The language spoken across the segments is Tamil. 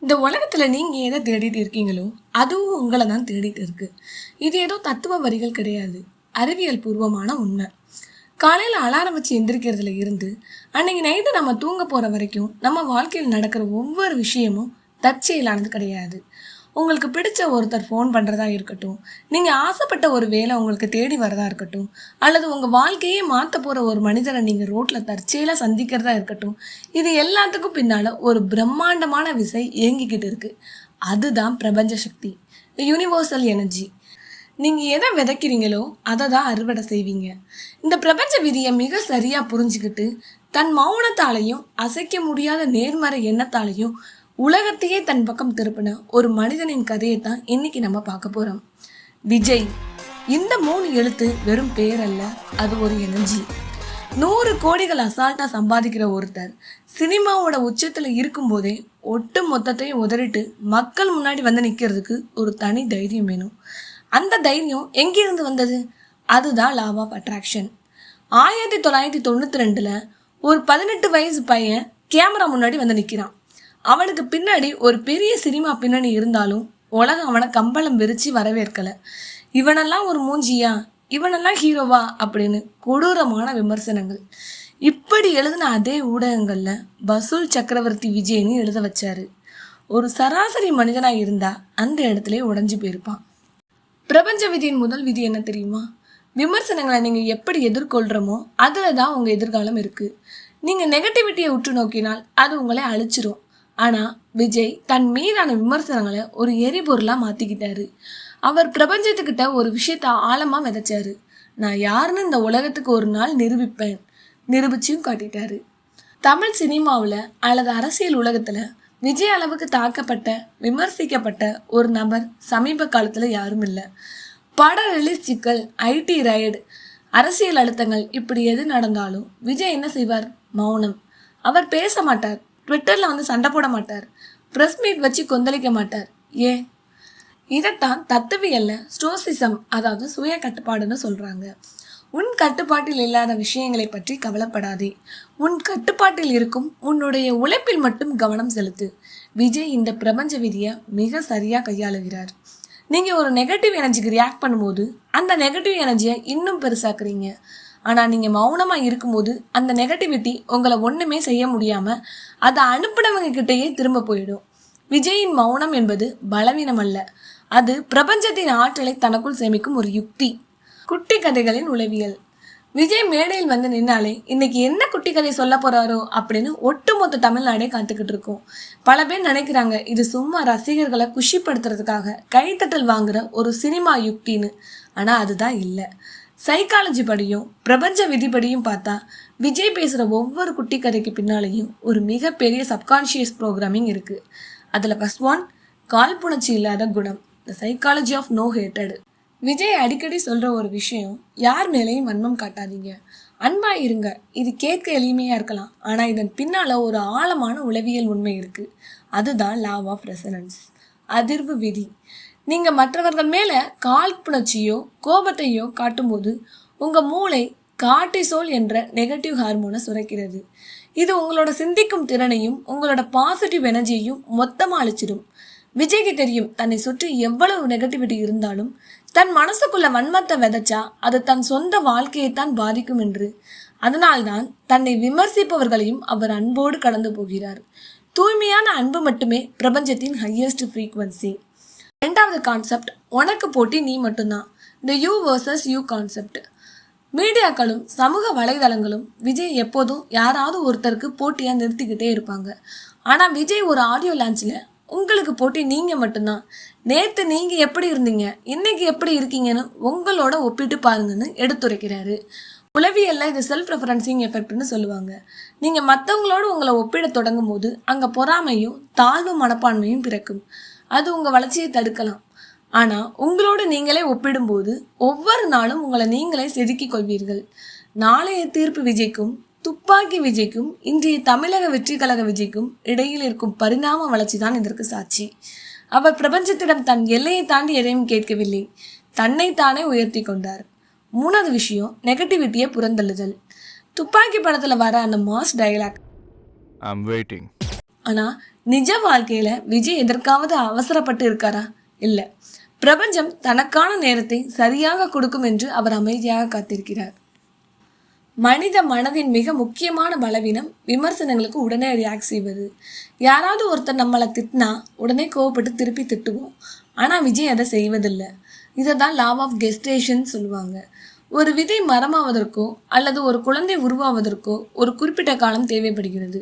இந்த உலகத்தில் நீங்கள் எதை தேடிட்டு இருக்கீங்களோ அதுவும் உங்களை தான் தேடிட்டு இருக்கு. இது ஏதோ தத்துவ வரிகள் கிடையாது, அறிவியல் பூர்வமான உண்மை. காலையில் அலாரம் வச்சு எந்திரிக்கிறதுல இருந்து அன்னைக்கு நைட்டு நம்ம தூங்க போகிற வரைக்கும் நம்ம வாழ்க்கையில் நடக்கிற ஒவ்வொரு விஷயமும் தற்செயலானது கிடையாது. உங்களுக்கு பிடிச்ச ஒருத்தர் ஃபோன் பண்ணுறதா இருக்கட்டும், நீங்கள் ஆசைப்பட்ட ஒரு வேலை உங்களுக்கு தேடி வரதா இருக்கட்டும், அல்லது உங்கள் வாழ்க்கையே மாற்ற போகிற ஒரு மனிதரை நீங்கள் ரோட்டில் தற்செயலாக சந்திக்கிறதா இருக்கட்டும், இது எல்லாத்துக்கும் பின்னால் ஒரு பிரம்மாண்டமான விசை இயங்கிக்கிட்டு இருக்குது. அதுதான் பிரபஞ்ச சக்தி, யூனிவர்சல் எனர்ஜி. நீங்கள் எதை விதைக்கிறீங்களோ அதை தான் அறுவடை செய்வீங்க. இந்த பிரபஞ்ச விதியை மிக சரியாக புரிஞ்சுக்கிட்டு தன் மௌனத்தாலையும் அசைக்க முடியாத நேர்மறை எண்ணத்தாலையும் உலகத்தையே தன் பக்கம் திருப்பின ஒரு மனிதனின் கதையை தான் இன்னைக்கு நம்ம பார்க்க போகிறோம். விஜய். இந்த 3 எழுத்து வெறும் பேர் அல்ல, அது ஒரு எனர்ஜி. 100 கோடிகள் அசால்ட்டாக சம்பாதிக்கிற ஒருத்தர் சினிமாவோட உச்சத்தில் இருக்கும்போதே ஒட்டு மொத்தத்தையும் உதறிட்டு மக்கள் முன்னாடி வந்து நிற்கிறதுக்கு ஒரு தனி தைரியம் வேணும். அந்த தைரியம் எங்கிருந்து வந்தது? அதுதான் லா ஆஃப் அட்ராக்ஷன். 1992 ஒரு 18 வயசு பையன் கேமரா முன்னாடி வந்து நிற்கிறான். அவனுக்கு பின்னாடி ஒரு பெரிய சினிமா பின்னணி இருந்தாலும் உலகம் அவனை கம்பளம் விரிச்சு வரவேற்கலை. இவனெல்லாம் ஒரு மூஞ்சியா, இவனெல்லாம் ஹீரோவா அப்படின்னு கொடூரமான விமர்சனங்கள். இப்படி எழுதின அதே ஊடகங்களில் வசூல் சக்கரவர்த்தி விஜய்னு எழுத வச்சாரு. ஒரு சராசரி மனிதனாக இருந்தா அந்த இடத்துல உடைஞ்சு போயிருப்பான். பிரபஞ்ச விதியின் முதல் விதி என்ன தெரியுமா? விமர்சனங்களை நீங்கள் எப்படி எதிர்கொள்கிறோமோ அதில் தான் உங்கள் எதிர்காலம் இருக்குது. நீங்கள் நெகட்டிவிட்டியை உற்று நோக்கினால் அது உங்களை அழிச்சிரும். ஆனால் விஜய் தன் மீதான விமர்சனங்களை ஒரு எரிபொருளாக மாற்றிக்கிட்டாரு. அவர் பிரபஞ்சத்துக்கிட்ட ஒரு விஷயத்த ஆழமாக விதைச்சாரு. நான் யாருன்னு இந்த உலகத்துக்கு ஒரு நாள் நிரூபிப்பேன். நிரூபிச்சும் காட்டிட்டாரு. தமிழ் சினிமாவில் அல்லது அரசியல் உலகத்தில் விஜய் அளவுக்கு தாக்கப்பட்ட விமர்சிக்கப்பட்ட ஒரு நபர் சமீப காலத்தில் யாரும் இல்லை. பட ரிலீஸ் சிக்கல், ஐடி ரைடு, அரசியல் அழுத்தங்கள், இப்படி எது நடந்தாலும் விஜய் என்ன செய்வார்? மௌனம். அவர் பேச மாட்டார். ட்விட்டரில் வந்து சண்டை போட மாட்டார். ப்ரெஸ் மீட் வச்சு கொந்தளிக்க மாட்டார். ஏன்? இதைத்தான் தத்துவியல்ல ஸ்டோசிசம், அதாவது சுய கட்டுப்பாடுன்னு சொல்கிறாங்க. உன் கட்டுப்பாட்டில் இல்லாத விஷயங்களை பற்றி கவலைப்படாதே. உன் கட்டுப்பாட்டில் இருக்கும் உன்னுடைய உழைப்பில் மட்டும் கவனம் செலுத்து. விஜய் இந்த பிரபஞ்ச விதியை மிக சரியாக கையாளுகிறார். நீங்கள் ஒரு நெகட்டிவ் எனர்ஜிக்கு ரியாக்ட் பண்ணும்போது அந்த நெகட்டிவ் எனர்ஜியை இன்னும் பெருசாக்குறீங்க. ஆனால் நீங்கள் மௌனமாக இருக்கும்போது அந்த நெகட்டிவிட்டி உங்களை ஒன்றுமே செய்ய முடியாமல் அதை அனுப்பினவங்க கிட்டேயே திரும்ப போயிடும். விஜயின் மௌனம் என்பது பலவீனம் அல்ல, அது பிரபஞ்சத்தின் ஆற்றலை தனக்குள் சேமிக்கும் ஒரு யுக்தி. குட்டி கதைகளின் உளவியல். விஜய் மேடையில் வந்து நின்னாலே இன்னைக்கு என்ன குட்டி கதை சொல்ல போகிறாரோ அப்படின்னு ஒட்டுமொத்த தமிழ்நாடே காத்துக்கிட்டு இருக்கோம். பல பேர் நினைக்கிறாங்க இது சும்மா ரசிகர்களை குஷிப்படுத்துறதுக்காக கைத்தட்டல் வாங்குற ஒரு சினிமா யுக்தின்னு. ஆனால் அதுதான் இல்லை. சைக்காலஜி படியும் பிரபஞ்ச விதிப்படியும் பார்த்தா விஜய் பேசுகிற ஒவ்வொரு குட்டி கதைக்கு பின்னாலேயும் ஒரு மிகப்பெரிய சப்கான்ஷியஸ் ப்ரோக்ராமிங் இருக்குது. அதில் ஃபர்ஸ்ட் ஒன், காழ்ப்புணர்ச்சி இல்லாத குணம், த சைக்காலஜி ஆஃப் நோ ஹேட்டட். விஜய் அடிக்கடி சொல்கிற ஒரு விஷயம், யார் மேலேயும் வன்மம் காட்டாதீங்க, அன்பாக இருங்க. இது கேட்க எளிமையாக இருக்கலாம், ஆனால் இதன் பின்னால் ஒரு ஆழமான உளவியல் உண்மை இருக்குது. அதுதான் லா ஆஃப் ரெசனன்ஸ், அதிர்வு விதி. நீங்கள் மற்றவர்கள் மேலே காழ்ப்புணர்ச்சியோ கோபத்தையோ காட்டும்போது உங்கள் மூளை கார்டிசோல் என்ற நெகட்டிவ் ஹார்மோனை சுரக்கிறது. இது உங்களோட சிந்திக்கும் திறனையும் உங்களோட பாசிட்டிவ் எனர்ஜியையும் மொத்தமாக அழிச்சிடும். விஜய்க்கு தெரியும் தன்னை சுற்றி எவ்வளவு நெகட்டிவிட்டி இருந்தாலும் தன் மனசுக்குள்ள வன்மத்தை விதைச்சா அது தன் சொந்த வாழ்க்கையைத்தான் பாதிக்கும் என்று. அதனால்தான் தன்னை விமர்சிப்பவர்களையும் அவர் அன்போடு கடந்து போகிறார். தூய்மையான அன்பு மட்டுமே பிரபஞ்சத்தின் ஹையஸ்ட் ஃப்ரீக்வன்சி. 2வது கான்செப்ட், உனக்கு போட்டி நீ மட்டும்தான், the you versus you concept. மீடியாக்களும் சமூக வலைதளங்களும் விஜய் எப்போதும் யாராவது ஒருத்தருக்கு போட்டியாக நிறுத்திக்கிட்டே இருப்பாங்க. ஆனால் விஜய் ஒரு ஆடியோ லான்ச்சில் உங்களுக்கு போட்டி நீங்கள் மட்டும்தான், நேற்று நீங்கள் எப்படி இருந்தீங்க, இன்னைக்கு எப்படி இருக்கீங்கன்னு உங்களோட ஒப்பிட்டு பாருங்கன்னு எடுத்துரைக்கிறாரு. உளவியல்ல இது செல்ஃப் ரெஃபரன்சிங் எஃபெக்ட்னு சொல்லுவாங்க. நீங்கள் மற்றவங்களோடு உங்களை ஒப்பிட தொடங்கும் போது அங்கே பொறாமையும் தாழ்வு மனப்பான்மையும் பிறக்கும். அது உங்கள் வளர்ச்சியை தடுக்கலாம். ஆனால் உங்களோடு நீங்களே ஒப்பிடும்போது ஒவ்வொரு நாளும் உங்களை நீங்களே செதுக்கிக் கொள்வீர்கள். நாளைய தீர்ப்பு விஜய்க்கும் துப்பாக்கி விஜய்க்கும் இன்றைய தமிழக வெற்றி கழக விஜய்க்கும் இடையில் இருக்கும் பரிணாம வளர்ச்சி தான் இதற்கு சாட்சி. அவர் பிரபஞ்சத்திடம் தன் எல்லையை தாண்டி எதையும் கேட்கவில்லை, தன்னைத்தானே உயர்த்தி கொண்டார். 3வது விஷயம், நெகட்டிவிட்டியை புறந்தள்ளுதல். துப்பாக்கி படத்தில் வர அந்த மாஸ் டயலாக், I'm waiting. ஆனால் நிஜ வாழ்க்கையில விஜய் எதற்காவது அவசரப்பட்டு இருக்காரா? இல்ல. பிரபஞ்சம் தனக்கான நேரத்தை சரியாக கொடுக்கும் என்று அவர் அமைதியாக காத்திருக்கிறார். மனித மனதின் மிக முக்கியமான பலவீனம் விமர்சனங்களுக்கு உடனே ரியாக்ட் செய்வது. யாராவது ஒருத்தர் நம்மளை திட்டினா உடனே கோவப்பட்டு திருப்பி திட்டுவோம். ஆனால் விஜய் அதை செய்வதில்லை. இதை தான் லா ஆஃப் கெஸ்டேஷன் சொல்லுவாங்க. ஒரு விதை மரமாவதற்கோ அல்லது ஒரு குழந்தை உருவாவதற்கோ ஒரு குறிப்பிட்ட காலம் தேவைப்படுகிறது.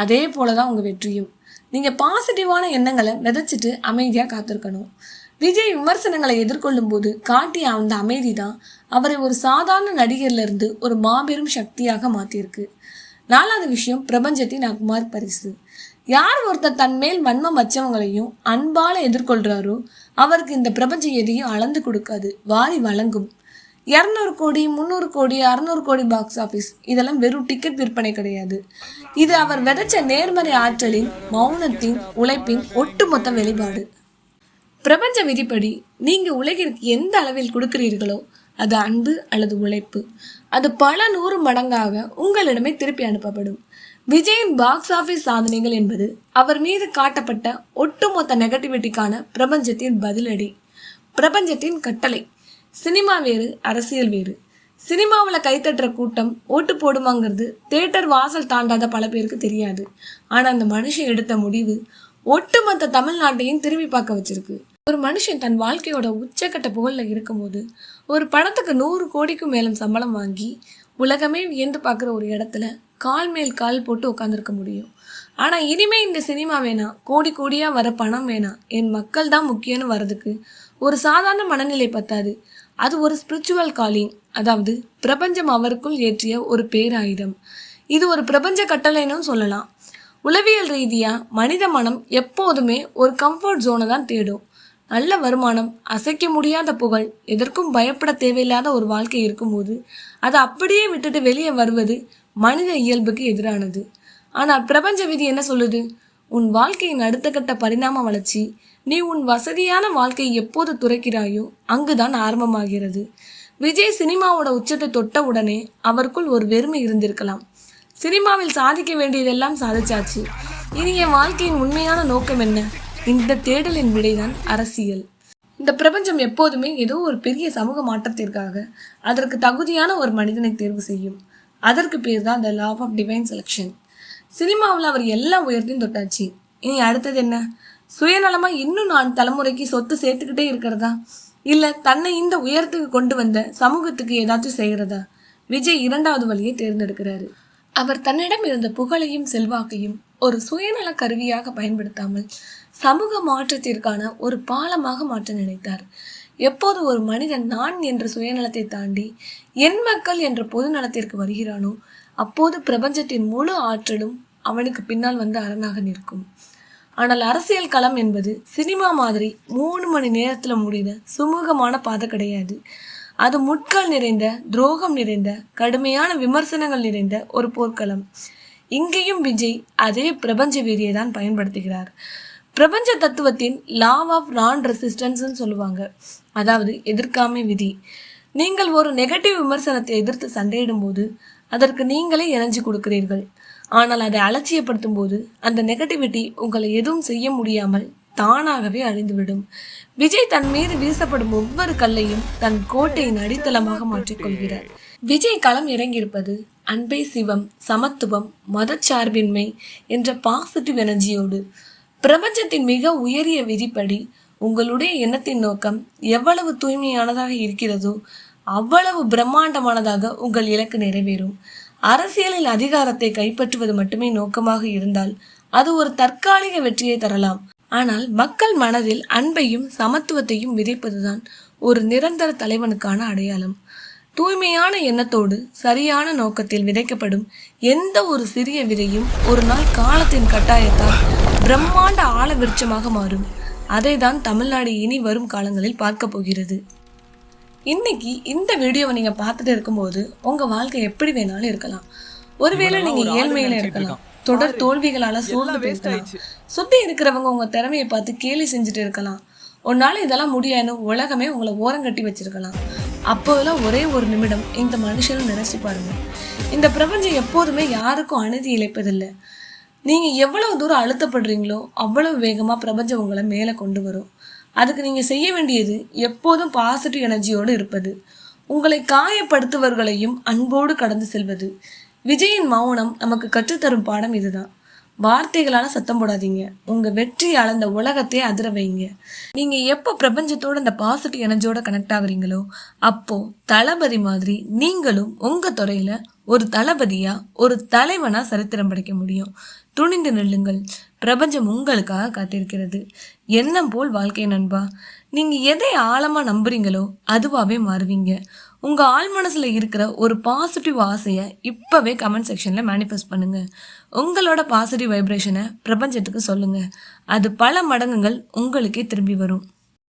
அதே போல தான் உங்கள் வெற்றியும். நீங்கள் பாசிட்டிவான எண்ணங்களை விதைச்சிட்டு அமைதியாக காத்திருக்கணும். விஜய் விமர்சனங்களை எதிர்கொள்ளும் போது காட்டிய அந்த அமைதி தான் அவரை ஒரு சாதாரண நடிகர்லேருந்து ஒரு மாபெரும் சக்தியாக மாற்றியிருக்கு. 4வது விஷயம் பிரபஞ்சத்தின் அக்மார் பரிசு. யார் ஒருத்தர் தன் மேல் வன்மம் வச்சவங்களையும் அன்பால எதிர்கொள்கிறாரோ அவருக்கு இந்த பிரபஞ்சம் எதையும் அளந்து கொடுக்காது, வாரி வழங்கும். 200 கோடி 300 கோடி 600 கோடி பாக்ஸ் ஆஃபீஸ் இதெல்லாம் வெறும் டிக்கெட் விற்பனை கிடையாது. இது அவர் விதைச்ச நேர்மறை ஆற்றலின், மௌனத்தின், உழைப்பின் ஒட்டுமொத்த வெளிப்பாடு. பிரபஞ்ச விதிப்படி நீங்க உலகிற்கு எந்த அளவில் கொடுக்கிறீர்களோ அது அன்பு அல்லது உழைப்பு. அது பல 100 மடங்காக உங்களிடமே திருப்பி அனுப்பப்படும். விஜயின் பாக்ஸ் ஆஃபீஸ் சாதனைகள் என்பது அவர் மீது காட்டப்பட்ட ஒட்டுமொத்த நெகட்டிவிட்டிக்கான பிரபஞ்சத்தின் பதிலடி. பிரபஞ்சத்தின் கட்டளை. சினிமா வேறு, அரசியல் வேறு. சினிமாவில் கைத்தட்டுற கூட்டம் ஓட்டு போடுவாங்கிறது தியேட்டர் வாசல் தாண்டாத பல பேருக்கு தெரியாது. ஆனால் அந்த மனுஷன் எடுத்த முடிவு ஒட்டுமொத்த தமிழ்நாட்டையும் திரும்பி பார்க்க வச்சிருக்கு. ஒரு மனுஷன் தன் வாழ்க்கையோட உச்சக்கட்ட புகழில் இருக்கும்போது ஒரு படத்துக்கு 100 கோடிக்கும் மேலும் சம்பளம் வாங்கி உலகமே வியந்து பார்க்குற ஒரு இடத்துல கால் மேல் கால் போட்டு உட்காந்துருக்க முடியும். ஆனால் இனிமே இந்த சினிமா வேணாம், கோடி கோடியாக வர பணம் வேணாம், என் மக்கள் தான் முக்கியம்னு வர்றதுக்கு ஒரு சாதாரண மனநிலை பத்தாது. அது ஒரு ஸ்பிரிச்சுவல் காலிங், அதாவது பிரபஞ்சம் அவருக்குள் ஏற்றிய ஒரு பேராயுதம். இது ஒரு பிரபஞ்ச கட்டளைன்னு சொல்லலாம். உளவியல் ரீதியாக மனித மனம் எப்போதுமே ஒரு கம்ஃபர்ட் ஜோனை தான் தேடும். நல்ல வருமானம், அசைக்க முடியாத புகழ், எதற்கும் பயப்பட தேவையில்லாத ஒரு வாழ்க்கை இருக்கும்போது அதை அப்படியே விட்டுட்டு வெளியே வருவது மனித இயல்புக்கு எதிரானது. ஆனால் பிரபஞ்ச விதி என்ன சொல்லுது? உன் வாழ்க்கையின் அடுத்த கட்ட பரிணாம வளர்ச்சி நீ உன் வசதியான வாழ்க்கையை எப்போது துறக்கிறாயோ அங்குதான் ஆரம்பமாகிறது. விஜய் சினிமாவோட உச்சத்தை தொட்ட உடனே அவருக்குள் ஒரு வெறுமை இருந்திருக்கலாம். சினிமாவில் சாதிக்க வேண்டியதெல்லாம் சாதிச்சாச்சு, இனி என் வாழ்க்கையின் உண்மையான நோக்கம் என்ன? இந்த தேடலின் விடைதான் அரசியல். இந்த பிரபஞ்சம் எப்போதுமே ஏதோ ஒரு பெரிய சமூக மாற்றத்திற்காக அதற்கு தகுதியான ஒரு மனிதனை தேர்வு செய்யும். அதற்கு பேர் தான் த லா ஆஃப் டிவைன் செலெக்ஷன். சினிமாவில் அவர் எல்லாம் உயர்த்தையும் தொட்டாச்சு. இனி அடுத்தது என்ன? சுயநலமாக இன்னும் 4 தலைமுறைக்கு சொத்து சேர்த்துக்கிட்டே இருக்கிறதா? இல்லை தன்னை இந்த உயரத்துக்கு கொண்டு வந்த சமூகத்துக்கு ஏதாச்சும் செய்கிறதா? விஜய் 2வது வழியை தேர்ந்தெடுக்கிறாரு. அவர் தன்னிடம் இருந்த புகழையும் செல்வாக்கையும் ஒரு சுயநல கருவியாக பயன்படுத்தாமல் சமூக மாற்றத்திற்கான ஒரு பாலமாக மாற்ற நினைத்தார். எப்போது ஒரு மனிதன் நான் என்ற சுயநலத்தை தாண்டி என் மக்கள் என்ற பொது நலத்திற்கு வருகிறானோ அப்போது பிரபஞ்சத்தின் முழு ஆற்றலும் அவனுக்கு பின்னால் வந்து அரணாக நிற்கும். ஆனால் அரசியல் களம் என்பது சினிமா மாதிரி 3 மணி நேரத்தில் முடிந்த சுமூகமான பாதை கிடையாது. அது முட்கள் நிறைந்த, துரோகம் நிறைந்த, கடுமையான விமர்சனங்கள் நிறைந்த ஒரு போர்க்களம். இங்கேயும் விஜய் அதே பிரபஞ்ச வீதியை தான் பயன்படுத்துகிறார். பிரபஞ்ச தத்துவத்தின் லா ஆஃப் நான் ரெசிஸ்டன்ஸ்ன்னு சொல்லுவாங்க, அதாவது எதிர்க்காமை விதி. நீங்கள் ஒரு நெகட்டிவ் விமர்சனத்தை எதிர்த்து சண்டையிடும் போது அதற்கு நீங்களே இணைஞ்சு கொடுக்கிறீர்கள். ஆனால் அதை அலட்சியப்படுத்தும் போது அந்த நெகட்டிவிட்டி உங்களை எதுவும் செய்ய முடியாமல் தானாகவே அழிந்துவிடும். விஜய் தன் மீது வீசப்படும் ஒவ்வொரு கல்லையும் தன் கோட்டையின் அடித்தளமாக மாற்றிக்கொள்கிறார். விஜய் களம் இறங்கியிருப்பது அன்பே சிவம், சமத்துவம், மதச்சார்பின்மை என்ற பாசிட்டிவ் எனர்ஜியோடு. பிரபஞ்சத்தின் மிக உயரிய விதிப்படி உங்களுடைய எண்ணத்தின் நோக்கம் எவ்வளவு தூய்மையானதாக இருக்கிறதோ அவ்வளவு பிரம்மாண்டமானதாக உங்கள் இலக்கு நிறைவேறும். அரசியலில் அதிகாரத்தை கைப்பற்றுவது மட்டுமே நோக்கமாக இருந்தால் அது ஒரு தற்காலிக வெற்றியை தரலாம். ஆனால் மக்கள் மனதில் அன்பையும் சமத்துவத்தையும் விதைப்பதுதான் ஒரு நிரந்தர தலைவனுக்கான அடையாளம். தூய்மையான எண்ணத்தோடு சரியான நோக்கத்தில் விதைக்கப்படும் எந்த ஒரு சிறிய விதையும் ஒரு நாள் காலத்தின் கட்டாயத்தால் பிரம்மாண்ட ஆழ விருட்சமாக மாறும். அதை தான் தமிழ்நாடு இனி வரும் காலங்களில் பார்க்க போகிறது. இன்னைக்கு இந்த வீடியோவை நீங்க பார்த்துட்டு இருக்கும்போது உங்க வாழ்க்கை எப்படி வேணாலும் இருக்கலாம். ஒருவேளை நீங்க ஏழ்மையில இருக்கலாம், தொடர் தோல்விகளால சூழ்ந்து போயிருக்கலாம், சுத்தி இருக்கிறவங்க உங்க திறமையை பார்த்து கேலி செஞ்சுட்டு இருக்கலாம், உன்னால இதெல்லாம் முடியாதுன்னு உலகமே உங்களை ஓரங்கட்டி வச்சிருக்கலாம். அப்போதெல்லாம் ஒரே ஒரு நிமிடம் இந்த மனுஷனும் நினைச்சு பாருங்க. இந்த பிரபஞ்சம் எப்போதுமே யாருக்கும் அநீதி இழைப்பதில்லை. நீங்கள் எவ்வளவு தூரம் அழுத்தப்படுறீங்களோ அவ்வளவு வேகமாக பிரபஞ்சம் உங்களை மேலே கொண்டு வரும். அதுக்கு நீங்கள் செய்ய வேண்டியது எப்போதும் பாசிட்டிவ் எனர்ஜியோடு இருப்பது, உங்களை காயப்படுத்துவர்களையும் அன்போடு கடந்து செல்வது. விஜயின் மௌனம் நமக்கு கற்றுத்தரும் பாடம் இதுதான். வார்த்தைகளால் சத்தம் போடாதீங்க, உங்கள் வெற்றியால் அந்த உலகத்தையே அதிர வைங்க. நீங்கள் எப்போ பிரபஞ்சத்தோட அந்த பாசிட்டிவ் எனர்ஜியோட கனெக்ட் ஆகுறீங்களோ அப்போது தளபதி மாதிரி நீங்களும் உங்கள் துறையில் ஒரு தளபதியாக ஒரு தலைவனாக சரித்திரம் படைக்க முடியும். துணிந்து நில்லுங்கள், பிரபஞ்சம் உங்களுக்காக காத்திருக்கிறது. எண்ணம் போல் வாழ்க்கை நண்பா. நீங்கள் எதை ஆழமாக நம்புறீங்களோ அதுவாகவே மாறுவீங்க. உங்கள் ஆழ் மனசில் இருக்கிற ஒரு பாசிட்டிவ் ஆசையை இப்போவே கமெண்ட் செக்ஷனில் மேனிஃபெஸ்ட் பண்ணுங்கள். உங்களோட பாசிட்டிவ் வைப்ரேஷனை பிரபஞ்சத்துக்கு சொல்லுங்கள். அது பல மடங்குகள் உங்களுக்கே திரும்பி வரும்.